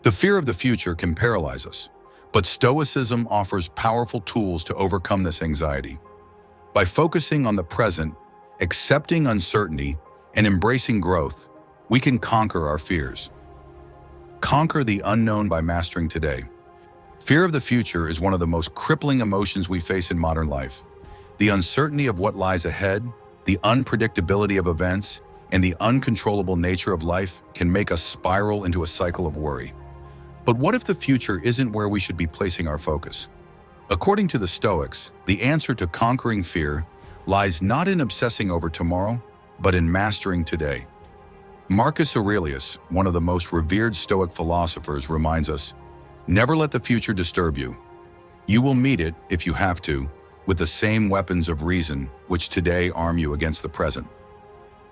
The fear of the future can paralyze us, but Stoicism offers powerful tools to overcome this anxiety. By focusing on the present, accepting uncertainty, and embracing growth, we can conquer our fears. Conquer the unknown by mastering today. Fear of the future is one of the most crippling emotions we face in modern life. The uncertainty of what lies ahead, the unpredictability of events, and the uncontrollable nature of life can make us spiral into a cycle of worry. But what if the future isn't where we should be placing our focus? According to the Stoics, the answer to conquering fear lies not in obsessing over tomorrow, but in mastering today. Marcus Aurelius, one of the most revered Stoic philosophers, reminds us, "Never let the future disturb you. You will meet it, if you have to, with the same weapons of reason which today arm you against the present."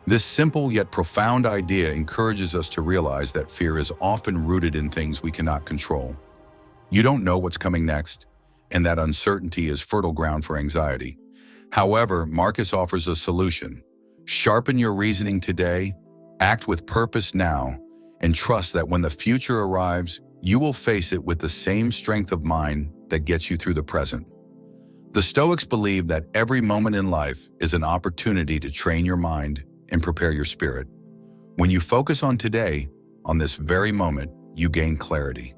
This simple yet profound idea encourages us to realize that fear is often rooted in things we cannot control. You don't know what's coming next, and that uncertainty is fertile ground for anxiety. However, Marcus offers a solution. Sharpen your reasoning today, act with purpose now, and trust that when the future arrives, you will face it with the same strength of mind that gets you through the present. The Stoics believe that every moment in life is an opportunity to train your mind and prepare your spirit. When you focus on today, on this very moment, you gain clarity.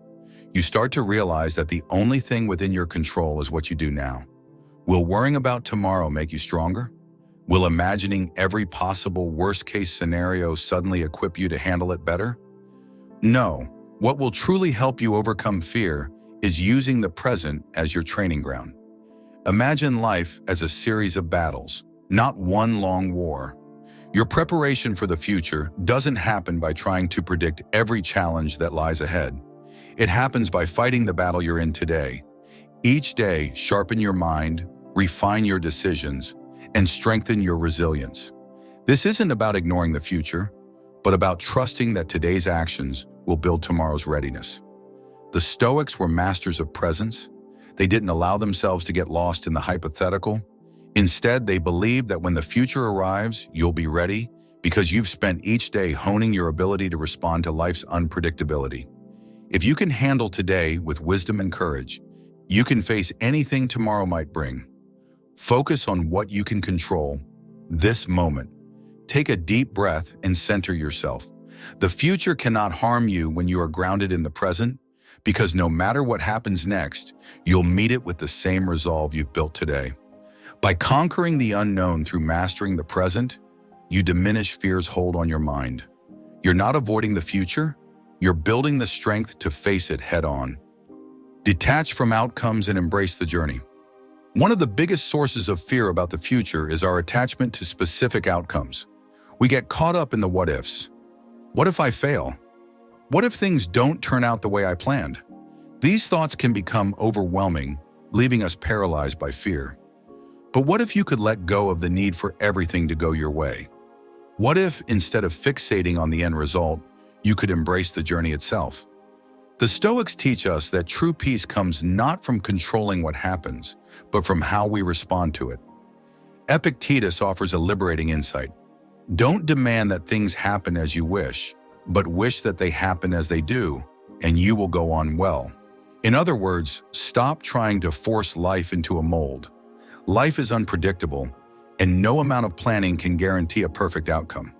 You start to realize that the only thing within your control is what you do now. Will worrying about tomorrow make you stronger? Will imagining every possible worst-case scenario suddenly equip you to handle it better? No. What will truly help you overcome fear is using the present as your training ground. Imagine life as a series of battles, not one long war. Your preparation for the future doesn't happen by trying to predict every challenge that lies ahead. It happens by fighting the battle you're in today. Each day, sharpen your mind, refine your decisions, and strengthen your resilience. This isn't about ignoring the future, but about trusting that today's actions will build tomorrow's readiness. The Stoics were masters of presence. They didn't allow themselves to get lost in the hypothetical. Instead, they believed that when the future arrives, you'll be ready because you've spent each day honing your ability to respond to life's unpredictability. If you can handle today with wisdom and courage, you can face anything tomorrow might bring. Focus on what you can control, this moment. Take a deep breath and center yourself. The future cannot harm you when you are grounded in the present, because no matter what happens next, you'll meet it with the same resolve you've built today. By conquering the unknown through mastering the present, you diminish fear's hold on your mind. You're not avoiding the future, you're building the strength to face it head-on. Detach from outcomes and embrace the journey. One of the biggest sources of fear about the future is our attachment to specific outcomes. We get caught up in the what-ifs. What if I fail? What if things don't turn out the way I planned? These thoughts can become overwhelming, leaving us paralyzed by fear. But what if you could let go of the need for everything to go your way? What if, instead of fixating on the end result, you could embrace the journey itself? The Stoics teach us that true peace comes not from controlling what happens, but from how we respond to it. Epictetus offers a liberating insight. Don't demand that things happen as you wish, but wish that they happen as they do, and you will go on well. In other words, stop trying to force life into a mold. Life is unpredictable, and no amount of planning can guarantee a perfect outcome.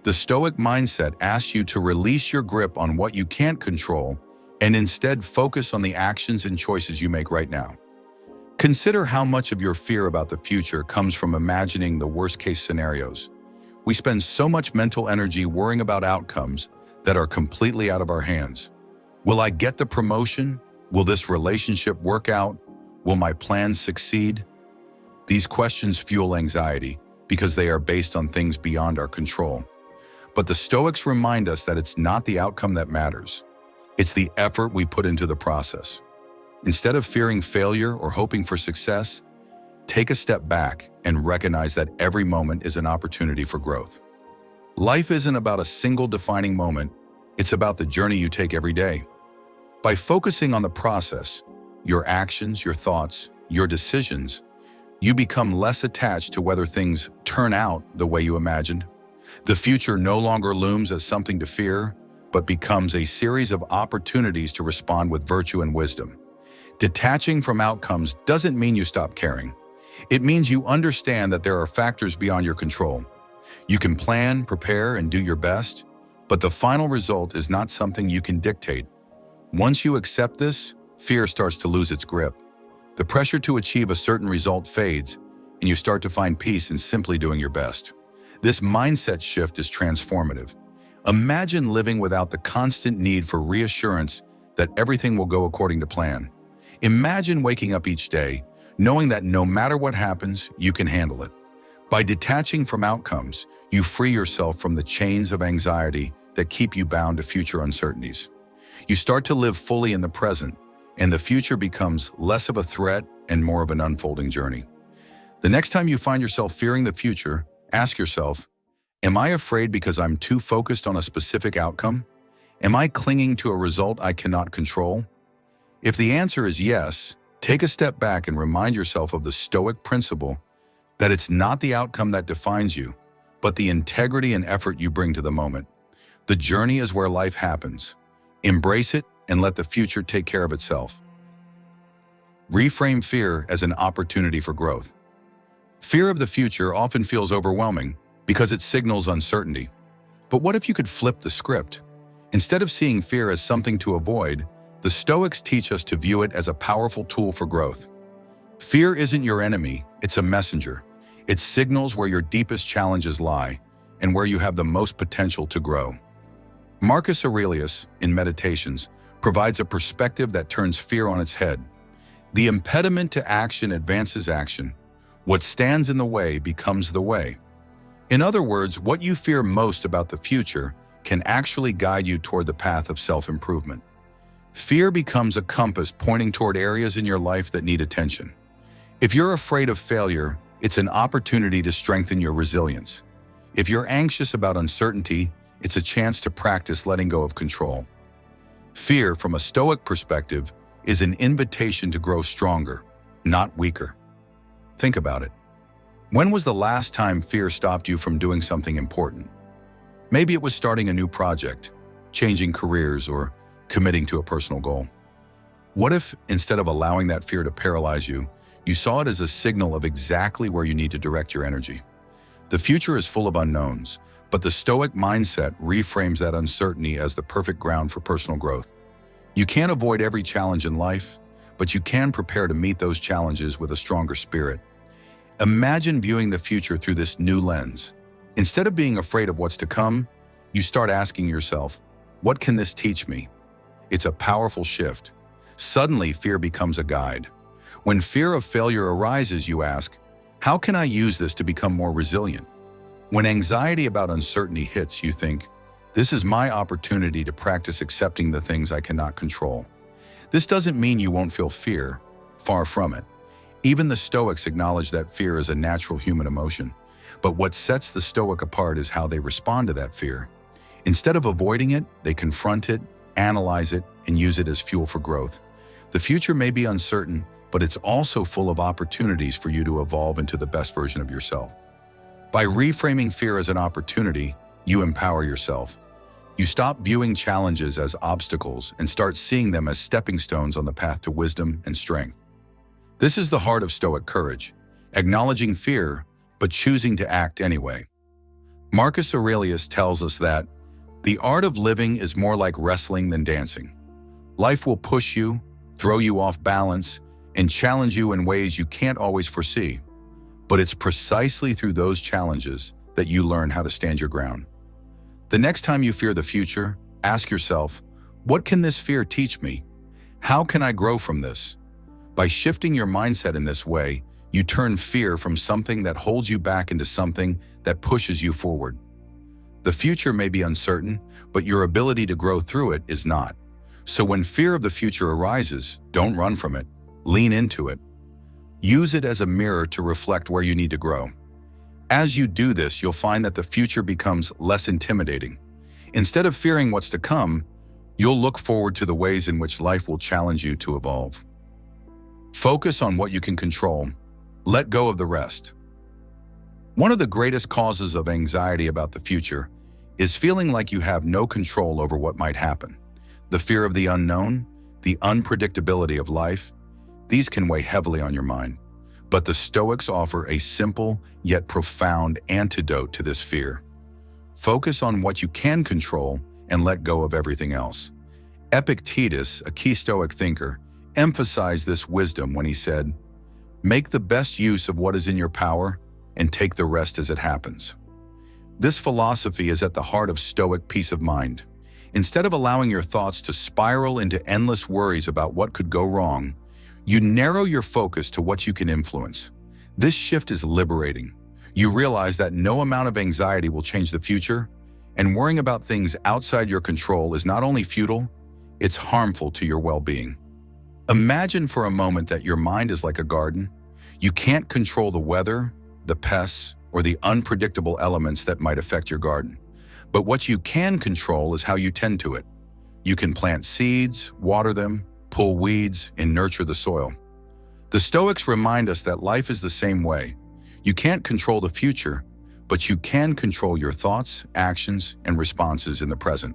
The Stoic mindset asks you to release your grip on what you can't control and instead focus on the actions and choices you make right now. Consider how much of your fear about the future comes from imagining the worst-case scenarios. We spend so much mental energy worrying about outcomes that are completely out of our hands. Will I get the promotion? Will this relationship work out? Will my plans succeed? These questions fuel anxiety because they are based on things beyond our control. But the Stoics remind us that it's not the outcome that matters. It's the effort we put into the process. Instead of fearing failure or hoping for success, take a step back and recognize that every moment is an opportunity for growth. Life isn't about a single defining moment, it's about the journey you take every day. By focusing on the process, your actions, your thoughts, your decisions, you become less attached to whether things turn out the way you imagined. The future no longer looms as something to fear, but becomes a series of opportunities to respond with virtue and wisdom. Detaching from outcomes doesn't mean you stop caring. It means you understand that there are factors beyond your control. You can plan, prepare, and do your best, but the final result is not something you can dictate. Once you accept this, fear starts to lose its grip. The pressure to achieve a certain result fades, and you start to find peace in simply doing your best. This mindset shift is transformative. Imagine living without the constant need for reassurance that everything will go according to plan. Imagine waking up each day, knowing that no matter what happens, you can handle it. By detaching from outcomes, you free yourself from the chains of anxiety that keep you bound to future uncertainties. You start to live fully in the present, and the future becomes less of a threat and more of an unfolding journey. The next time you find yourself fearing the future, ask yourself, am I afraid because I'm too focused on a specific outcome? Am I clinging to a result I cannot control? If the answer is yes, take a step back and remind yourself of the Stoic principle that it's not the outcome that defines you, but the integrity and effort you bring to the moment. The journey is where life happens. Embrace it and let the future take care of itself. Reframe fear as an opportunity for growth. Fear of the future often feels overwhelming because it signals uncertainty. But what if you could flip the script? Instead of seeing fear as something to avoid, the Stoics teach us to view it as a powerful tool for growth. Fear isn't your enemy, it's a messenger. It signals where your deepest challenges lie and where you have the most potential to grow. Marcus Aurelius, in Meditations, provides a perspective that turns fear on its head. The impediment to action advances action. What stands in the way becomes the way. In other words, what you fear most about the future can actually guide you toward the path of self-improvement. Fear becomes a compass pointing toward areas in your life that need attention. If you're afraid of failure, it's an opportunity to strengthen your resilience. If you're anxious about uncertainty, it's a chance to practice letting go of control. Fear, from a Stoic perspective, is an invitation to grow stronger, not weaker. Think about it. When was the last time fear stopped you from doing something important? Maybe it was starting a new project, changing careers, or committing to a personal goal. What if, instead of allowing that fear to paralyze you, you saw it as a signal of exactly where you need to direct your energy? The future is full of unknowns, but the Stoic mindset reframes that uncertainty as the perfect ground for personal growth. You can't avoid every challenge in life, but you can prepare to meet those challenges with a stronger spirit. Imagine viewing the future through this new lens. Instead of being afraid of what's to come, you start asking yourself, what can this teach me? It's a powerful shift. Suddenly, fear becomes a guide. When fear of failure arises, you ask, how can I use this to become more resilient? When anxiety about uncertainty hits, you think, this is my opportunity to practice accepting the things I cannot control. This doesn't mean you won't feel fear. Far from it. Even the Stoics acknowledge that fear is a natural human emotion. But what sets the Stoic apart is how they respond to that fear. Instead of avoiding it, they confront it, analyze it, and use it as fuel for growth. The future may be uncertain, but it's also full of opportunities for you to evolve into the best version of yourself. By reframing fear as an opportunity, you empower yourself. You stop viewing challenges as obstacles and start seeing them as stepping stones on the path to wisdom and strength. This is the heart of Stoic courage, acknowledging fear, but choosing to act anyway. Marcus Aurelius tells us that the art of living is more like wrestling than dancing. Life will push you, throw you off balance, and challenge you in ways you can't always foresee. But it's precisely through those challenges that you learn how to stand your ground. The next time you fear the future, ask yourself, what can this fear teach me? How can I grow from this? By shifting your mindset in this way, you turn fear from something that holds you back into something that pushes you forward. The future may be uncertain, but your ability to grow through it is not. So when fear of the future arises, don't run from it. Lean into it. Use it as a mirror to reflect where you need to grow. As you do this, you'll find that the future becomes less intimidating. Instead of fearing what's to come, you'll look forward to the ways in which life will challenge you to evolve. Focus on what you can control. Let go of the rest. One of the greatest causes of anxiety about the future is feeling like you have no control over what might happen. The fear of the unknown, the unpredictability of life, these can weigh heavily on your mind. But the Stoics offer a simple yet profound antidote to this fear. Focus on what you can control and let go of everything else. Epictetus, a key Stoic thinker, emphasized this wisdom when he said, "Make the best use of what is in your power and take the rest as it happens." This philosophy is at the heart of Stoic peace of mind. Instead of allowing your thoughts to spiral into endless worries about what could go wrong, you narrow your focus to what you can influence. This shift is liberating. You realize that no amount of anxiety will change the future, and worrying about things outside your control is not only futile, it's harmful to your well-being. Imagine for a moment that your mind is like a garden. You can't control the weather, the pests, or the unpredictable elements that might affect your garden. But what you can control is how you tend to it. You can plant seeds, water them, pull weeds, and nurture the soil. The Stoics remind us that life is the same way. You can't control the future, but you can control your thoughts, actions, and responses in the present.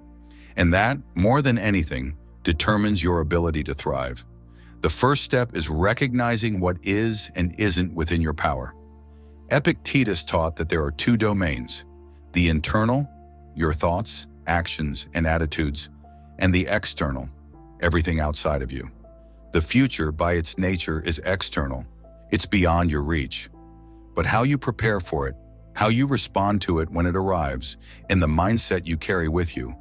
And that, more than anything, determines your ability to thrive. The first step is recognizing what is and isn't within your power. Epictetus taught that there are two domains: the internal, your thoughts, actions, and attitudes, and the external, everything outside of you. The future, by its nature, is external. It's beyond your reach. But how you prepare for it, how you respond to it when it arrives, and the mindset you carry with you,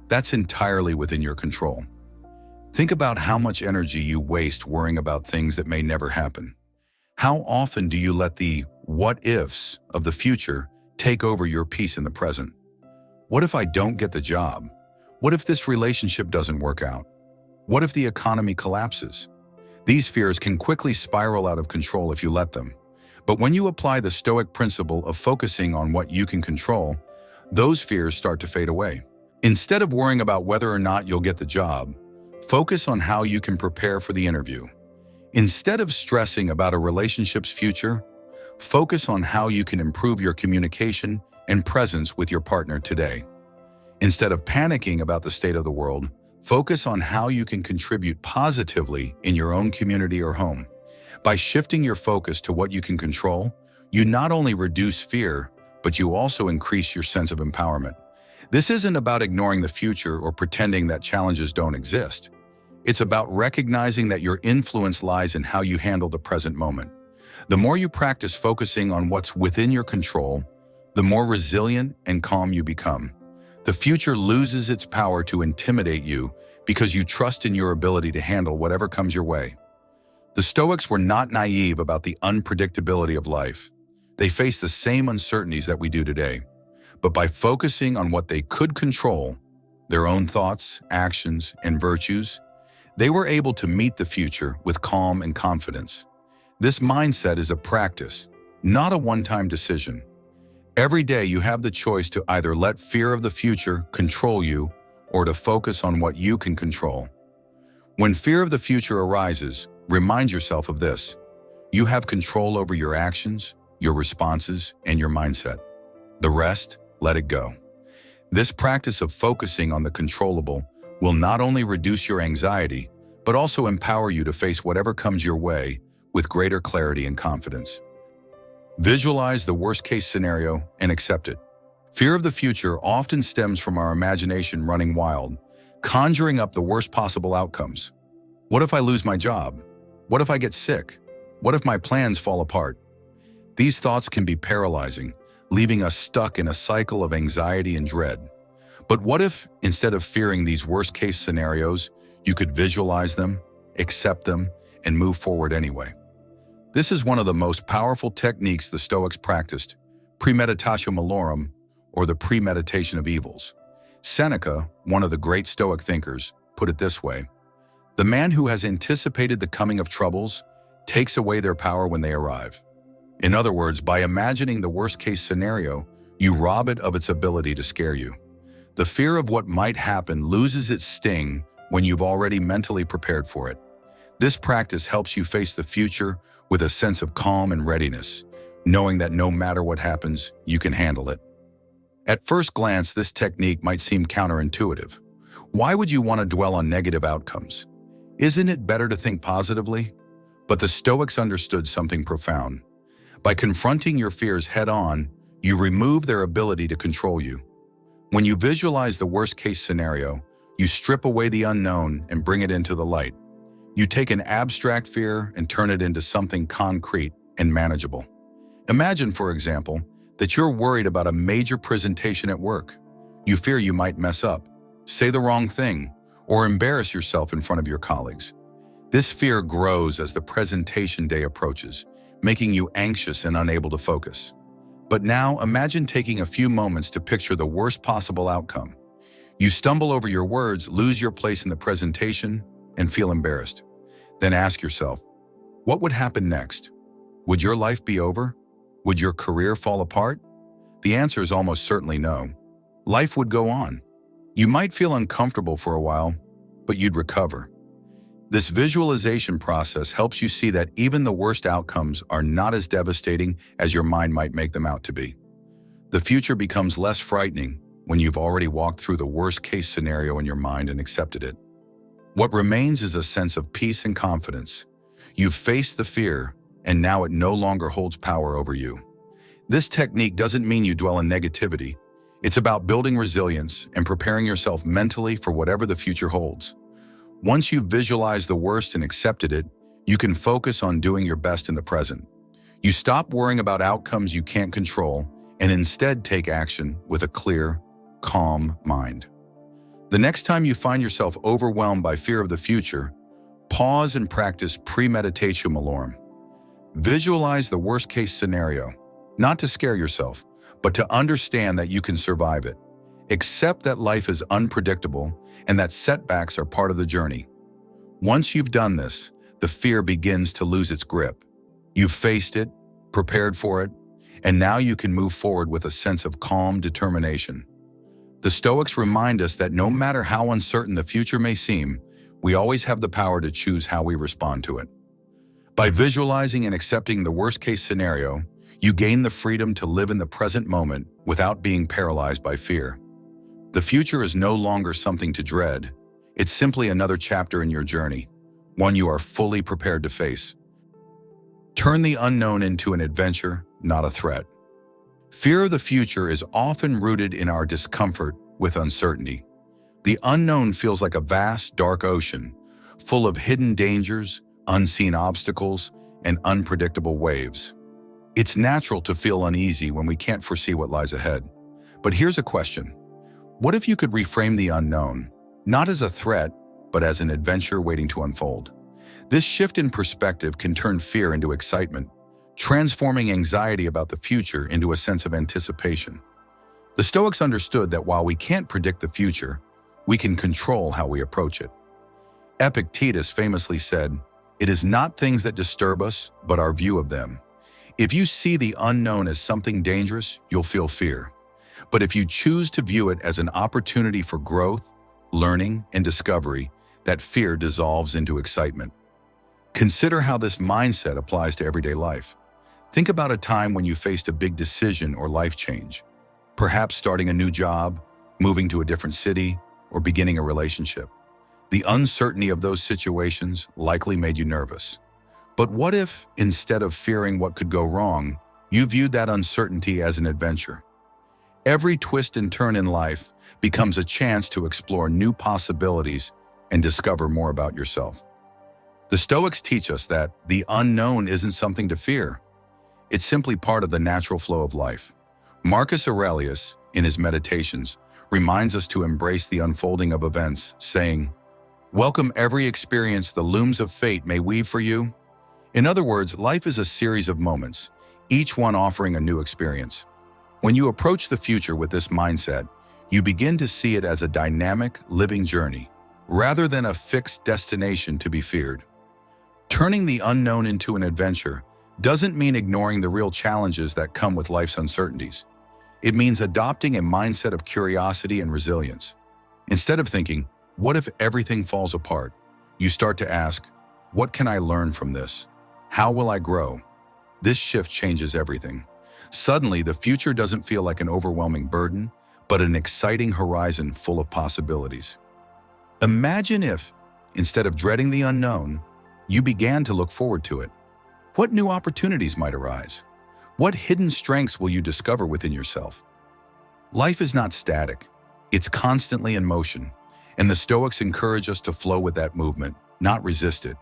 that's entirely within your control. Think about how much energy you waste worrying about things that may never happen. How often do you let the what-ifs of the future take over your peace in the present? What if I don't get the job? What if this relationship doesn't work out? What if the economy collapses? These fears can quickly spiral out of control if you let them. But when you apply the Stoic principle of focusing on what you can control, those fears start to fade away. Instead of worrying about whether or not you'll get the job, focus on how you can prepare for the interview. Instead of stressing about a relationship's future, focus on how you can improve your communication and presence with your partner today. Instead of panicking about the state of the world, focus on how you can contribute positively in your own community or home. By shifting your focus to what you can control, you not only reduce fear, but you also increase your sense of empowerment. This isn't about ignoring the future or pretending that challenges don't exist. It's about recognizing that your influence lies in how you handle the present moment. The more you practice focusing on what's within your control, the more resilient and calm you become. The future loses its power to intimidate you because you trust in your ability to handle whatever comes your way. The Stoics were not naive about the unpredictability of life. They faced the same uncertainties that we do today. But by focusing on what they could control, their own thoughts, actions, and virtues, they were able to meet the future with calm and confidence. This mindset is a practice, not a one-time decision. Every day you have the choice to either let fear of the future control you or to focus on what you can control. When fear of the future arises, remind yourself of this: you have control over your actions, your responses, and your mindset. The rest, let it go. This practice of focusing on the controllable will not only reduce your anxiety, but also empower you to face whatever comes your way with greater clarity and confidence. Visualize the worst-case scenario and accept it. Fear of the future often stems from our imagination running wild, conjuring up the worst possible outcomes. What if I lose my job? What if I get sick? What if my plans fall apart? These thoughts can be paralyzing, leaving us stuck in a cycle of anxiety and dread. But what if, instead of fearing these worst-case scenarios, you could visualize them, accept them, and move forward anyway? This is one of the most powerful techniques the Stoics practiced, premeditatio malorum, or the premeditation of evils. Seneca, one of the great Stoic thinkers, put it this way: "The man who has anticipated the coming of troubles takes away their power when they arrive." In other words, by imagining the worst-case scenario, you rob it of its ability to scare you. The fear of what might happen loses its sting when you've already mentally prepared for it. This practice helps you face the future with a sense of calm and readiness, knowing that no matter what happens, you can handle it. At first glance, this technique might seem counterintuitive. Why would you want to dwell on negative outcomes? Isn't it better to think positively? But the Stoics understood something profound. By confronting your fears head-on, you remove their ability to control you. When you visualize the worst-case scenario, you strip away the unknown and bring it into the light. You take an abstract fear and turn it into something concrete and manageable. Imagine, for example, that you're worried about a major presentation at work. You fear you might mess up, say the wrong thing, or embarrass yourself in front of your colleagues. This fear grows as the presentation day approaches, making you anxious and unable to focus. But now imagine taking a few moments to picture the worst possible outcome. You stumble over your words, lose your place in the presentation, and feel embarrassed. Then ask yourself, what would happen next? Would your life be over? Would your career fall apart? The answer is almost certainly no. Life would go on. You might feel uncomfortable for a while, but you'd recover. This visualization process helps you see that even the worst outcomes are not as devastating as your mind might make them out to be. The future becomes less frightening when you've already walked through the worst-case scenario in your mind and accepted it. What remains is a sense of peace and confidence. You've faced the fear, and now it no longer holds power over you. This technique doesn't mean you dwell in negativity. It's about building resilience and preparing yourself mentally for whatever the future holds. Once you've visualized the worst and accepted it, you can focus on doing your best in the present. You stop worrying about outcomes you can't control and instead take action with a clear, calm mind. The next time you find yourself overwhelmed by fear of the future, pause and practice premeditatio malorum. Visualize the worst-case scenario, not to scare yourself, but to understand that you can survive it. Accept that life is unpredictable and that setbacks are part of the journey. Once you've done this, the fear begins to lose its grip. You've faced it, prepared for it, and now you can move forward with a sense of calm determination. The Stoics remind us that no matter how uncertain the future may seem, we always have the power to choose how we respond to it. By visualizing and accepting the worst-case scenario, you gain the freedom to live in the present moment without being paralyzed by fear. The future is no longer something to dread. It's simply another chapter in your journey, one you are fully prepared to face. Turn the unknown into an adventure, not a threat. Fear of the future is often rooted in our discomfort with uncertainty. The unknown feels like a vast, dark ocean, full of hidden dangers, unseen obstacles, and unpredictable waves. It's natural to feel uneasy when we can't foresee what lies ahead. But here's a question. What if you could reframe the unknown, not as a threat, but as an adventure waiting to unfold? This shift in perspective can turn fear into excitement, transforming anxiety about the future into a sense of anticipation. The Stoics understood that while we can't predict the future, we can control how we approach it. Epictetus famously said, "It is not things that disturb us, but our view of them." If you see the unknown as something dangerous, you'll feel fear. But if you choose to view it as an opportunity for growth, learning, and discovery, that fear dissolves into excitement. Consider how this mindset applies to everyday life. Think about a time when you faced a big decision or life change, perhaps starting a new job, moving to a different city, or beginning a relationship. The uncertainty of those situations likely made you nervous. But what if, instead of fearing what could go wrong, you viewed that uncertainty as an adventure? Every twist and turn in life becomes a chance to explore new possibilities and discover more about yourself. The Stoics teach us that the unknown isn't something to fear. It's simply part of the natural flow of life. Marcus Aurelius, in his Meditations, reminds us to embrace the unfolding of events, saying, "Welcome every experience the looms of fate may weave for you." In other words, life is a series of moments, each one offering a new experience. When you approach the future with this mindset, you begin to see it as a dynamic, living journey, rather than a fixed destination to be feared. Turning the unknown into an adventure doesn't mean ignoring the real challenges that come with life's uncertainties. It means adopting a mindset of curiosity and resilience. Instead of thinking, "What if everything falls apart?" you start to ask, "What can I learn from this? How will I grow?" This shift changes everything. Suddenly, the future doesn't feel like an overwhelming burden, but an exciting horizon full of possibilities. Imagine if, instead of dreading the unknown, you began to look forward to it. What new opportunities might arise? What hidden strengths will you discover within yourself? Life is not static. It's constantly in motion, and the Stoics encourage us to flow with that movement, not resist it.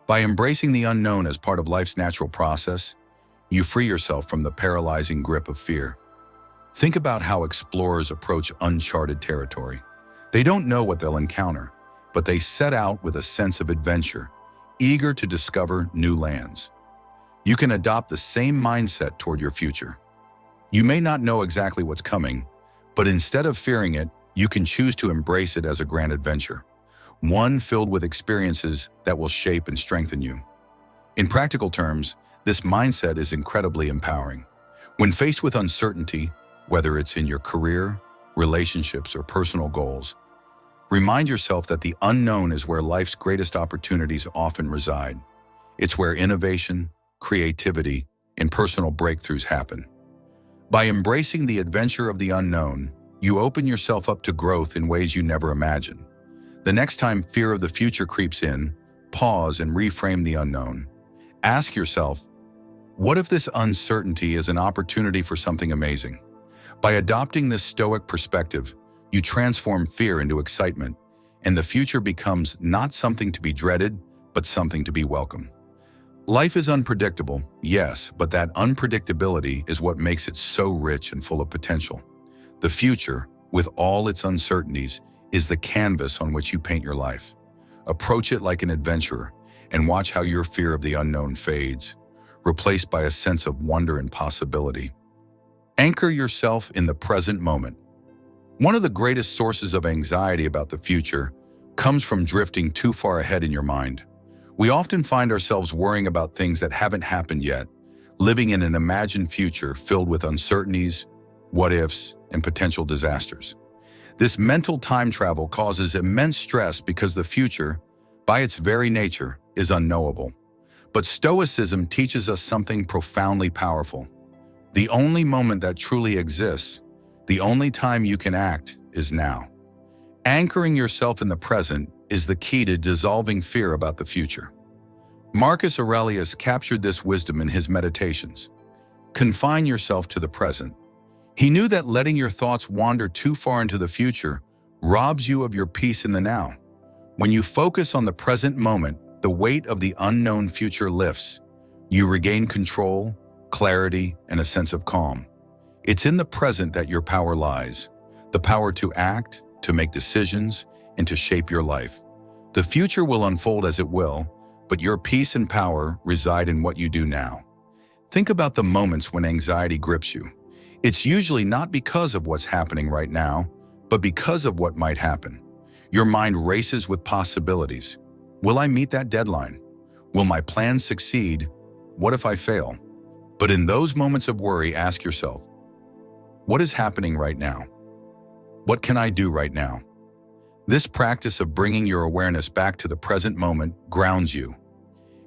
By embracing the unknown as part of life's natural process, you free yourself from the paralyzing grip of fear. Think about how explorers approach uncharted territory. They don't know what they'll encounter, but they set out with a sense of adventure, eager to discover new lands. You can adopt the same mindset toward your future. You may not know exactly what's coming, but instead of fearing it, you can choose to embrace it as a grand adventure, one filled with experiences that will shape and strengthen you. In practical terms, this mindset is incredibly empowering. When faced with uncertainty, whether it's in your career, relationships, or personal goals, remind yourself that the unknown is where life's greatest opportunities often reside. It's where innovation, creativity, and personal breakthroughs happen. By embracing the adventure of the unknown, you open yourself up to growth in ways you never imagined. The next time fear of the future creeps in, pause and reframe the unknown. Ask yourself, what if this uncertainty is an opportunity for something amazing? By adopting this Stoic perspective, you transform fear into excitement, and the future becomes not something to be dreaded, but something to be welcomed. Life is unpredictable, yes, but that unpredictability is what makes it so rich and full of potential. The future, with all its uncertainties, is the canvas on which you paint your life. Approach it like an adventurer and watch how your fear of the unknown fades, replaced by a sense of wonder and possibility. Anchor yourself in the present moment. One of the greatest sources of anxiety about the future comes from drifting too far ahead in your mind. We often find ourselves worrying about things that haven't happened yet, living in an imagined future filled with uncertainties, what-ifs, and potential disasters. This mental time travel causes immense stress because the future, by its very nature, is unknowable. But Stoicism teaches us something profoundly powerful. The only moment that truly exists, the only time you can act, is now. Anchoring yourself in the present is the key to dissolving fear about the future. Marcus Aurelius captured this wisdom in his Meditations. Confine yourself to the present. He knew that letting your thoughts wander too far into the future robs you of your peace in the now. When you focus on the present moment, the weight of the unknown future lifts. You regain control, clarity, and a sense of calm. It's in the present that your power lies, the power to act, to make decisions, and to shape your life. The future will unfold as it will, but your peace and power reside in what you do now. Think about the moments when anxiety grips you. It's usually not because of what's happening right now, but because of what might happen. Your mind races with possibilities. Will I meet that deadline? Will my plans succeed? What if I fail? But in those moments of worry, ask yourself, what is happening right now? What can I do right now? This practice of bringing your awareness back to the present moment grounds you.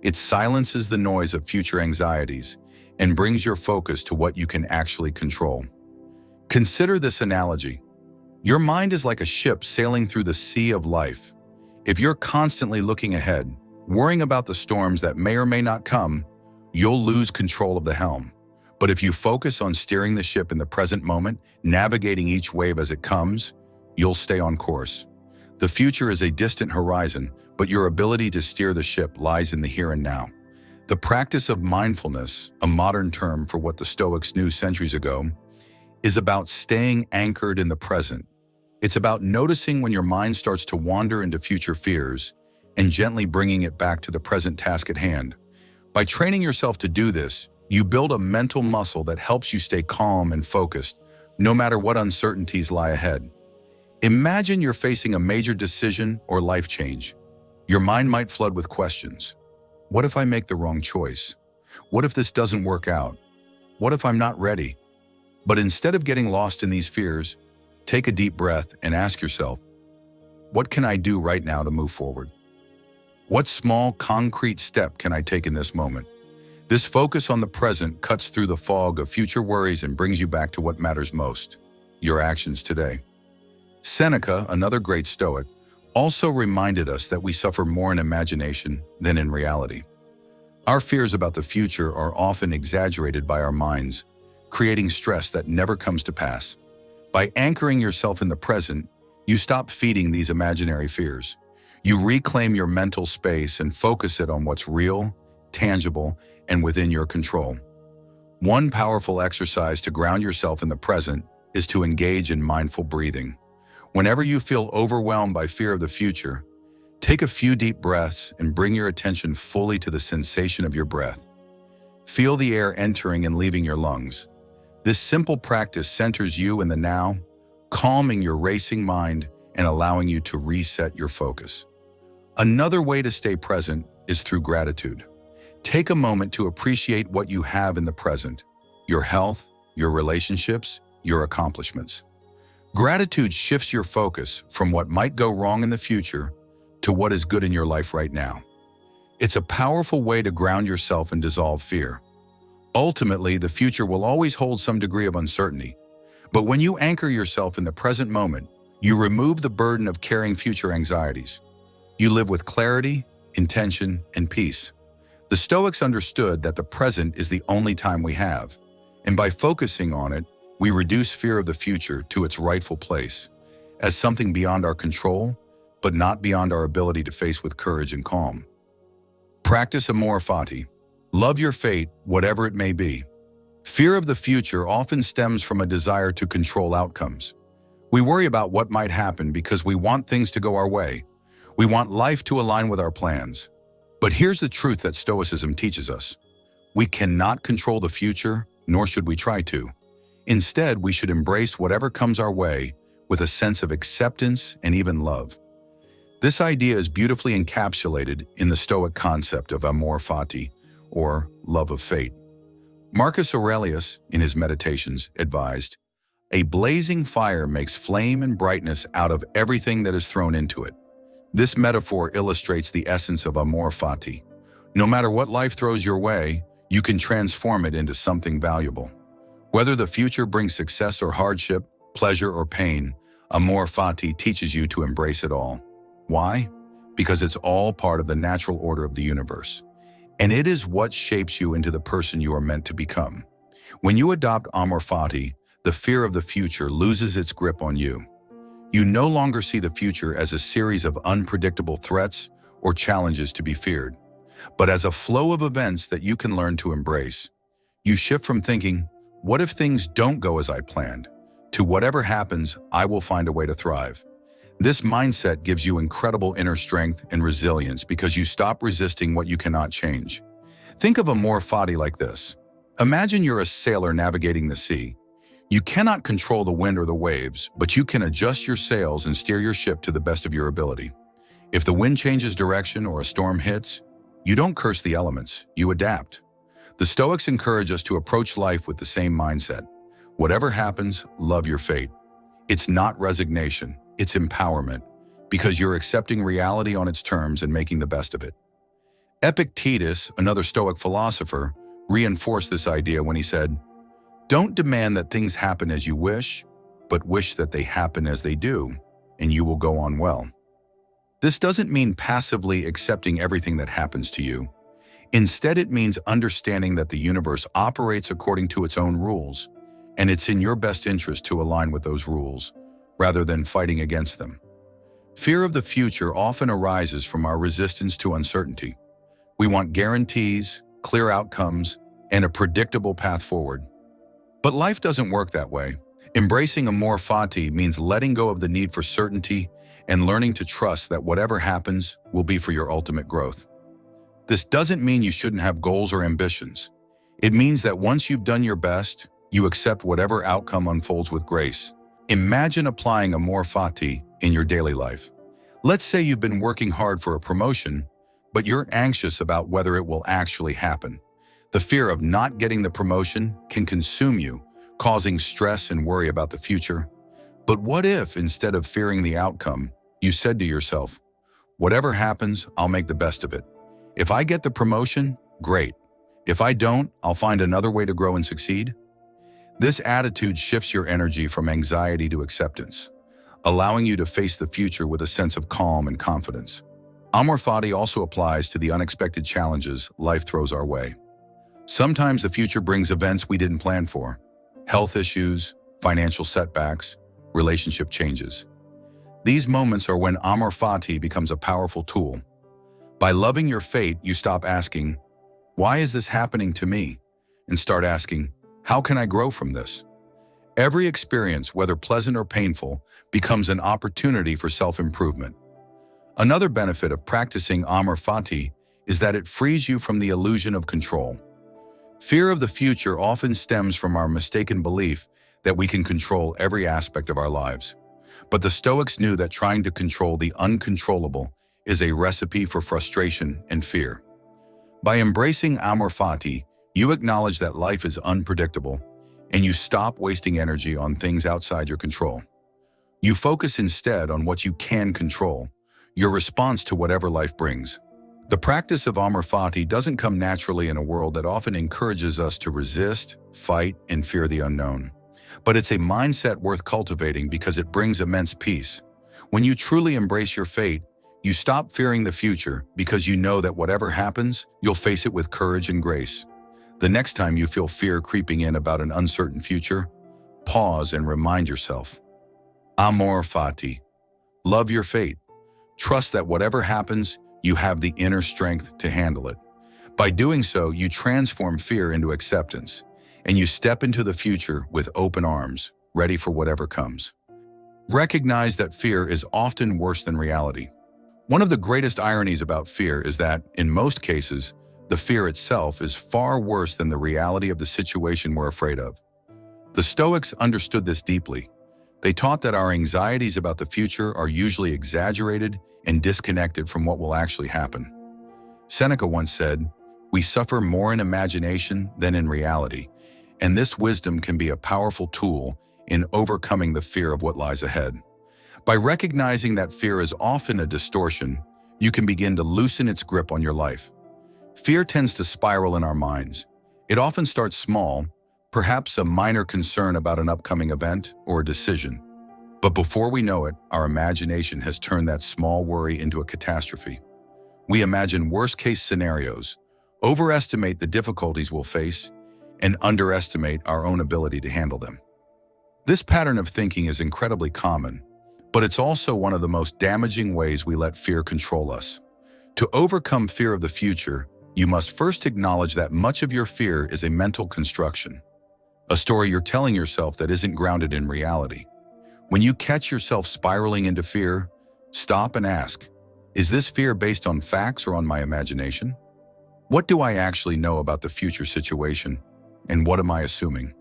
It silences the noise of future anxieties and brings your focus to what you can actually control. Consider this analogy. Your mind is like a ship sailing through the sea of life. If you're constantly looking ahead, worrying about the storms that may or may not come, you'll lose control of the helm. But if you focus on steering the ship in the present moment, navigating each wave as it comes, you'll stay on course. The future is a distant horizon, but your ability to steer the ship lies in the here and now. The practice of mindfulness, a modern term for what the Stoics knew centuries ago, is about staying anchored in the present. It's about noticing when your mind starts to wander into future fears and gently bringing it back to the present task at hand. By training yourself to do this, you build a mental muscle that helps you stay calm and focused, no matter what uncertainties lie ahead. Imagine you're facing a major decision or life change. Your mind might flood with questions. What if I make the wrong choice? What if this doesn't work out? What if I'm not ready? But instead of getting lost in these fears, take a deep breath and ask yourself, what can I do right now to move forward? What small, concrete step can I take in this moment? This focus on the present cuts through the fog of future worries and brings you back to what matters most, your actions today. Seneca, another great Stoic, also reminded us that we suffer more in imagination than in reality. Our fears about the future are often exaggerated by our minds, creating stress that never comes to pass. By anchoring yourself in the present, you stop feeding these imaginary fears. You reclaim your mental space and focus it on what's real, tangible, and within your control. One powerful exercise to ground yourself in the present is to engage in mindful breathing. Whenever you feel overwhelmed by fear of the future, take a few deep breaths and bring your attention fully to the sensation of your breath. Feel the air entering and leaving your lungs. This simple practice centers you in the now, calming your racing mind and allowing you to reset your focus. Another way to stay present is through gratitude. Take a moment to appreciate what you have in the present: your health, your relationships, your accomplishments. Gratitude shifts your focus from what might go wrong in the future to what is good in your life right now. It's a powerful way to ground yourself and dissolve fear. Ultimately, the future will always hold some degree of uncertainty. But when you anchor yourself in the present moment, you remove the burden of carrying future anxieties. You live with clarity, intention, and peace. The Stoics understood that the present is the only time we have, and by focusing on it, we reduce fear of the future to its rightful place, as something beyond our control, but not beyond our ability to face with courage and calm. Practice Amor, Fati. Love your fate, whatever it may be. Fear of the future often stems from a desire to control outcomes. We worry about what might happen because we want things to go our way. We want life to align with our plans. But here's the truth that Stoicism teaches us. We cannot control the future, nor should we try to. Instead, we should embrace whatever comes our way with a sense of acceptance and even love. This idea is beautifully encapsulated in the Stoic concept of Amor Fati, or love of fate. Marcus Aurelius, in his Meditations, advised, "A blazing fire makes flame and brightness out of everything that is thrown into it." This metaphor illustrates the essence of Amor Fati. No matter what life throws your way, you can transform it into something valuable. Whether the future brings success or hardship, pleasure or pain, Amor Fati teaches you to embrace it all. Why? Because it's all part of the natural order of the universe. And it is what shapes you into the person you are meant to become. When you adopt Amor Fati, the fear of the future loses its grip on you. You no longer see the future as a series of unpredictable threats or challenges to be feared, but as a flow of events that you can learn to embrace. You shift from thinking, "What if things don't go as I planned?" to "Whatever happens, I will find a way to thrive." This mindset gives you incredible inner strength and resilience because you stop resisting what you cannot change. Think of Amor Fati like this. Imagine you're a sailor navigating the sea. You cannot control the wind or the waves, but you can adjust your sails and steer your ship to the best of your ability. If the wind changes direction or a storm hits, you don't curse the elements, you adapt. The Stoics encourage us to approach life with the same mindset. Whatever happens, love your fate. It's not resignation, it's empowerment, because you're accepting reality on its terms and making the best of it. Epictetus, another Stoic philosopher, reinforced this idea when he said, "Don't demand that things happen as you wish, but wish that they happen as they do, and you will go on well." This doesn't mean passively accepting everything that happens to you. Instead, it means understanding that the universe operates according to its own rules, and it's in your best interest to align with those rules, rather than fighting against them. Fear of the future often arises from our resistance to uncertainty. We want guarantees, clear outcomes, and a predictable path forward. But life doesn't work that way. Embracing Amor Fati means letting go of the need for certainty and learning to trust that whatever happens will be for your ultimate growth. This doesn't mean you shouldn't have goals or ambitions. It means that once you've done your best, you accept whatever outcome unfolds with grace. Imagine applying Amor Fati in your daily life. Let's say you've been working hard for a promotion, but you're anxious about whether it will actually happen. The fear of not getting the promotion can consume you, causing stress and worry about the future. But what if, instead of fearing the outcome, you said to yourself, "Whatever happens, I'll make the best of it. If I get the promotion, great. If I don't, I'll find another way to grow and succeed"? This attitude shifts your energy from anxiety to acceptance, allowing you to face the future with a sense of calm and confidence. Amor Fati also applies to the unexpected challenges life throws our way. Sometimes the future brings events we didn't plan for: health issues, financial setbacks, relationship changes. These moments are when Amor Fati becomes a powerful tool. By loving your fate, you stop asking, "Why is this happening to me?" and start asking, "How can I grow from this?" Every experience, whether pleasant or painful, becomes an opportunity for self-improvement. Another benefit of practicing Amor Fati is that it frees you from the illusion of control. Fear of the future often stems from our mistaken belief that we can control every aspect of our lives. But the Stoics knew that trying to control the uncontrollable is a recipe for frustration and fear. By embracing Amor Fati, you acknowledge that life is unpredictable, and you stop wasting energy on things outside your control. You focus instead on what you can control, your response to whatever life brings. The practice of Amor Fati doesn't come naturally in a world that often encourages us to resist, fight, and fear the unknown. But it's a mindset worth cultivating because it brings immense peace. When you truly embrace your fate, you stop fearing the future because you know that whatever happens, you'll face it with courage and grace. The next time you feel fear creeping in about an uncertain future, pause and remind yourself, Amor Fati. Love your fate. Trust that whatever happens, you have the inner strength to handle it. By doing so, you transform fear into acceptance, and you step into the future with open arms, ready for whatever comes. Recognize that fear is often worse than reality. One of the greatest ironies about fear is that, in most cases, the fear itself is far worse than the reality of the situation we're afraid of. The Stoics understood this deeply. They taught that our anxieties about the future are usually exaggerated and disconnected from what will actually happen. Seneca once said, "We suffer more in imagination than in reality," and this wisdom can be a powerful tool in overcoming the fear of what lies ahead. By recognizing that fear is often a distortion, you can begin to loosen its grip on your life. Fear tends to spiral in our minds. It often starts small, perhaps a minor concern about an upcoming event or a decision. But before we know it, our imagination has turned that small worry into a catastrophe. We imagine worst-case scenarios, overestimate the difficulties we'll face, and underestimate our own ability to handle them. This pattern of thinking is incredibly common, but it's also one of the most damaging ways we let fear control us. To overcome fear of the future, you must first acknowledge that much of your fear is a mental construction, a story you're telling yourself that isn't grounded in reality. When you catch yourself spiraling into fear, stop and ask, is this fear based on facts or on my imagination? What do I actually know about the future situation, and what am I assuming?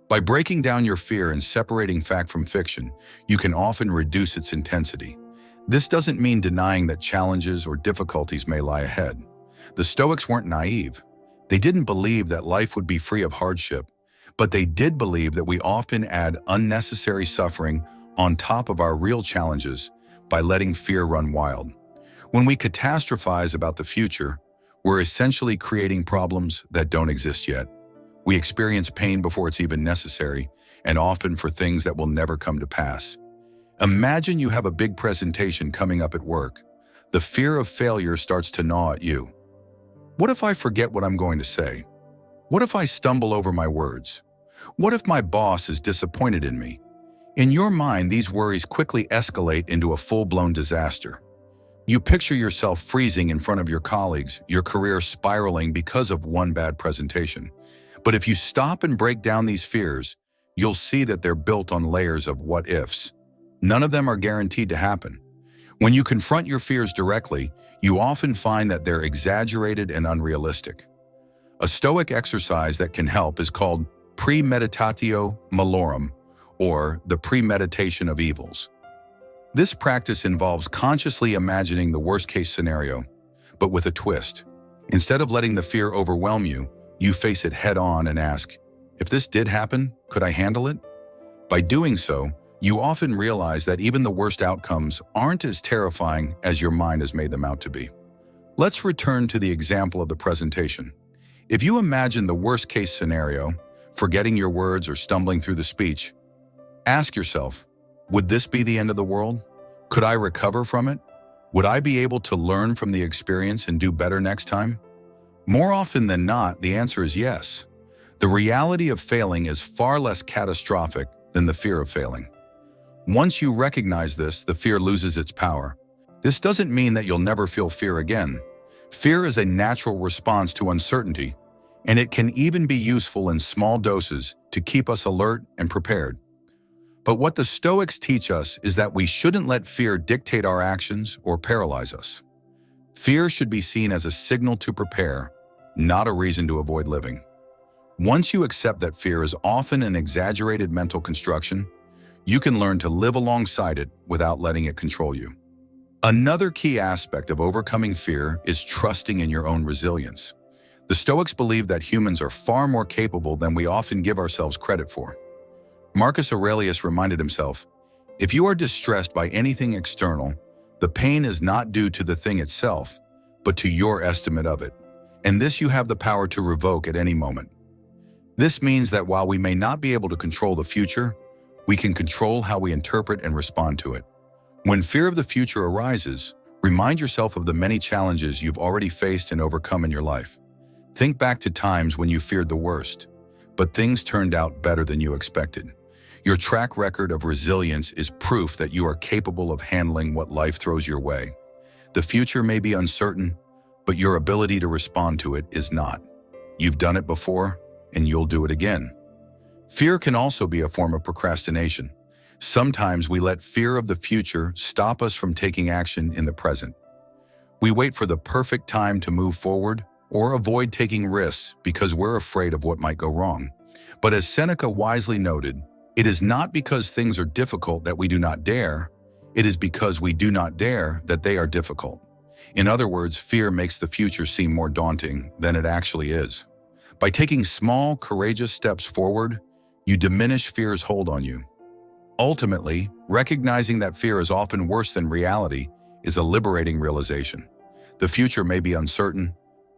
By breaking down your fear and separating fact from fiction, you can often reduce its intensity. This doesn't mean denying that challenges or difficulties may lie ahead. The Stoics weren't naive. They didn't believe that life would be free of hardship, but they did believe that we often add unnecessary suffering on top of our real challenges by letting fear run wild. When we catastrophize about the future, we're essentially creating problems that don't exist yet. We experience pain before it's even necessary, and often for things that will never come to pass. Imagine you have a big presentation coming up at work. The fear of failure starts to gnaw at you. What if I forget what I'm going to say? What if I stumble over my words? What if my boss is disappointed in me? In your mind, these worries quickly escalate into a full-blown disaster. You picture yourself freezing in front of your colleagues, your career spiraling because of one bad presentation. But if you stop and break down these fears, you'll see that they're built on layers of what-ifs. None of them are guaranteed to happen. When you confront your fears directly, you often find that they're exaggerated and unrealistic. A Stoic exercise that can help is called premeditatio malorum, or the premeditation of evils. This practice involves consciously imagining the worst-case scenario, but with a twist. Instead of letting the fear overwhelm you, you face it head-on and ask, if this did happen, could I handle it? By doing so, you often realize that even the worst outcomes aren't as terrifying as your mind has made them out to be. Let's return to the example of the presentation. If you imagine the worst-case scenario, forgetting your words or stumbling through the speech. Ask yourself, would this be the end of the world? Could I recover from it? Would I be able to learn from the experience and do better next time? More often than not, the answer is yes. The reality of failing is far less catastrophic than the fear of failing. Once you recognize this, the fear loses its power. This doesn't mean that you'll never feel fear again. Fear is a natural response to uncertainty, and it can even be useful in small doses to keep us alert and prepared. But what the Stoics teach us is that we shouldn't let fear dictate our actions or paralyze us. Fear should be seen as a signal to prepare, not a reason to avoid living. Once you accept that fear is often an exaggerated mental construction, you can learn to live alongside it without letting it control you. Another key aspect of overcoming fear is trusting in your own resilience. The Stoics believe that humans are far more capable than we often give ourselves credit for. Marcus Aurelius reminded himself, if you are distressed by anything external, the pain is not due to the thing itself, but to your estimate of it. And this you have the power to revoke at any moment. This means that while we may not be able to control the future, we can control how we interpret and respond to it. When fear of the future arises, remind yourself of the many challenges you've already faced and overcome in your life. Think back to times when you feared the worst, but things turned out better than you expected. Your track record of resilience is proof that you are capable of handling what life throws your way. The future may be uncertain, but your ability to respond to it is not. You've done it before, and you'll do it again. Fear can also be a form of procrastination. Sometimes we let fear of the future stop us from taking action in the present. We wait for the perfect time to move forward or avoid taking risks because we're afraid of what might go wrong. But as Seneca wisely noted, it is not because things are difficult that we do not dare. It is because we do not dare that they are difficult. In other words, fear makes the future seem more daunting than it actually is. By taking small, courageous steps forward, you diminish fear's hold on you. Ultimately, recognizing that fear is often worse than reality is a liberating realization. The future may be uncertain,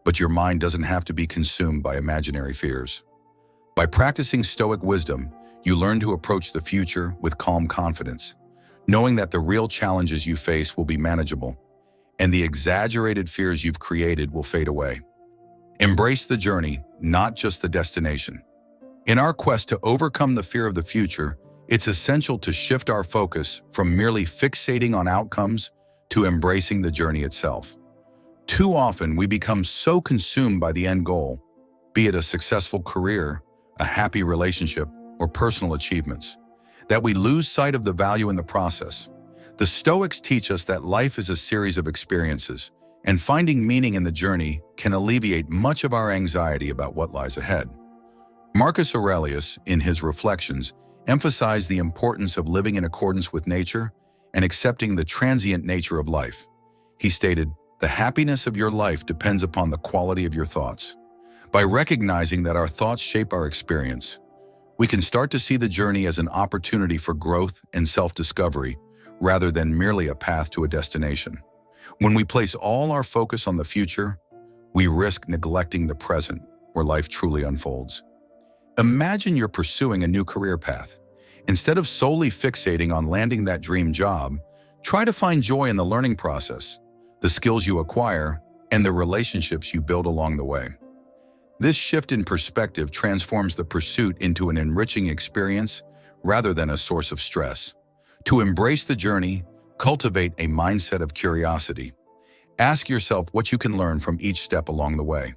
but your mind doesn't have to be consumed by imaginary fears. By practicing Stoic wisdom, you learn to approach the future with calm confidence, knowing that the real challenges you face will be manageable, and the exaggerated fears you've created will fade away. Embrace the journey, not just the destination. In our quest to overcome the fear of the future, it's essential to shift our focus from merely fixating on outcomes to embracing the journey itself. Too often, we become so consumed by the end goal, be it a successful career, a happy relationship, or personal achievements, that we lose sight of the value in the process. The Stoics teach us that life is a series of experiences, and finding meaning in the journey can alleviate much of our anxiety about what lies ahead. Marcus Aurelius, in his Reflections, emphasized the importance of living in accordance with nature and accepting the transient nature of life. He stated, "The happiness of your life depends upon the quality of your thoughts." By recognizing that our thoughts shape our experience, we can start to see the journey as an opportunity for growth and self-discovery, rather than merely a path to a destination. When we place all our focus on the future, we risk neglecting the present, where life truly unfolds. Imagine you're pursuing a new career path. Instead of solely fixating on landing that dream job, try to find joy in the learning process, the skills you acquire, and the relationships you build along the way. This shift in perspective transforms the pursuit into an enriching experience rather than a source of stress. To embrace the journey, cultivate a mindset of curiosity. Ask yourself what you can learn from each step along the way.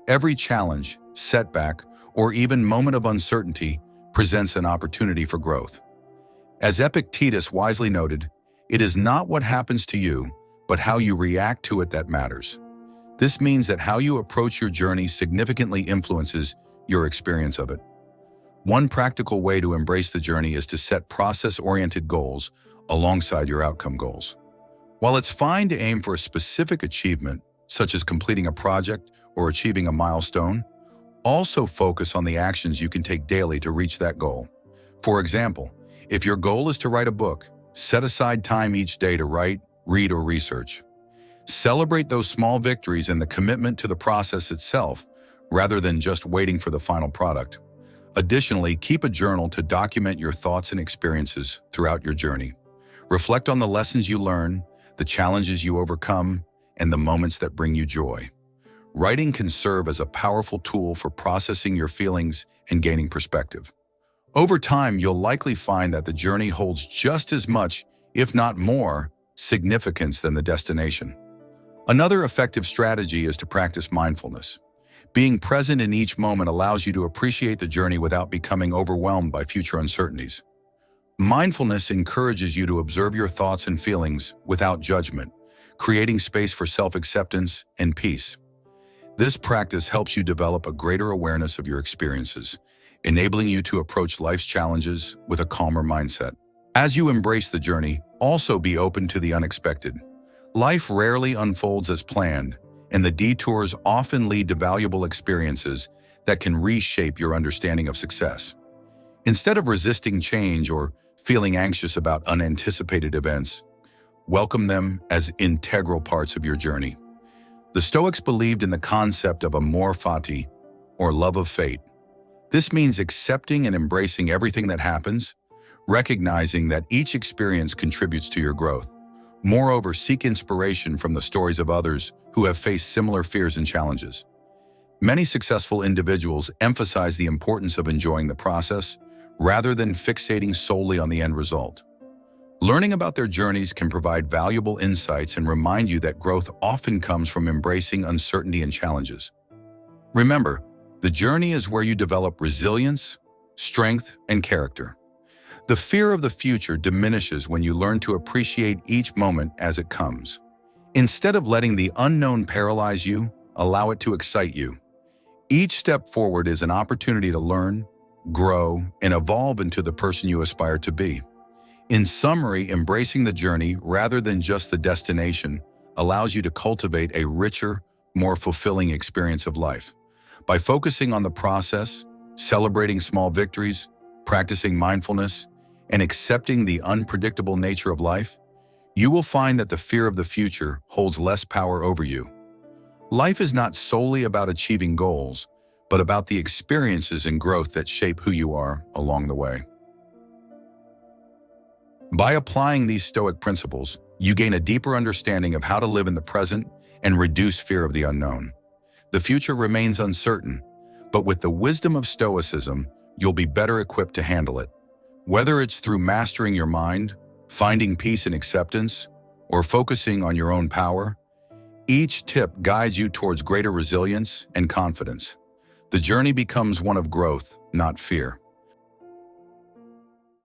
Every challenge, setback, or even moment of uncertainty presents an opportunity for growth. As Epictetus wisely noted, it is not what happens to you, but how you react to it that matters. This means that how you approach your journey significantly influences your experience of it. One practical way to embrace the journey is to set process-oriented goals alongside your outcome goals. While it's fine to aim for a specific achievement, such as completing a project or achieving a milestone, also focus on the actions you can take daily to reach that goal. For example, if your goal is to write a book, set aside time each day to write, read, or research. Celebrate those small victories and the commitment to the process itself, rather than just waiting for the final product. Additionally, keep a journal to document your thoughts and experiences throughout your journey. Reflect on the lessons you learn, the challenges you overcome, and the moments that bring you joy. Writing can serve as a powerful tool for processing your feelings and gaining perspective. Over time, you'll likely find that the journey holds just as much, if not more, significance than the destination. Another effective strategy is to practice mindfulness. Being present in each moment allows you to appreciate the journey without becoming overwhelmed by future uncertainties. Mindfulness encourages you to observe your thoughts and feelings without judgment, creating space for self-acceptance and peace. This practice helps you develop a greater awareness of your experiences, enabling you to approach life's challenges with a calmer mindset. As you embrace the journey, also be open to the unexpected. Life rarely unfolds as planned, and the detours often lead to valuable experiences that can reshape your understanding of success. Instead of resisting change or feeling anxious about unanticipated events, welcome them as integral parts of your journey. The Stoics believed in the concept of Amor, Fati, or love of fate. This means accepting and embracing everything that happens, recognizing that each experience contributes to your growth. Moreover, seek inspiration from the stories of others who have faced similar fears and challenges. Many successful individuals emphasize the importance of enjoying the process rather than fixating solely on the end result. Learning about their journeys can provide valuable insights and remind you that growth often comes from embracing uncertainty and challenges. Remember, the journey is where you develop resilience, strength, and character. The fear of the future diminishes when you learn to appreciate each moment as it comes. Instead of letting the unknown paralyze you, allow it to excite you. Each step forward is an opportunity to learn, grow, and evolve into the person you aspire to be. In summary, embracing the journey rather than just the destination allows you to cultivate a richer, more fulfilling experience of life. By focusing on the process, celebrating small victories, practicing mindfulness, and accepting the unpredictable nature of life, you will find that the fear of the future holds less power over you. Life is not solely about achieving goals, but about the experiences and growth that shape who you are along the way. By applying these Stoic principles, you gain a deeper understanding of how to live in the present and reduce fear of the unknown. The future remains uncertain, but with the wisdom of Stoicism, you'll be better equipped to handle it. Whether it's through mastering your mind, finding peace and acceptance, or focusing on your own power, each tip guides you towards greater resilience and confidence. The journey becomes one of growth, not fear.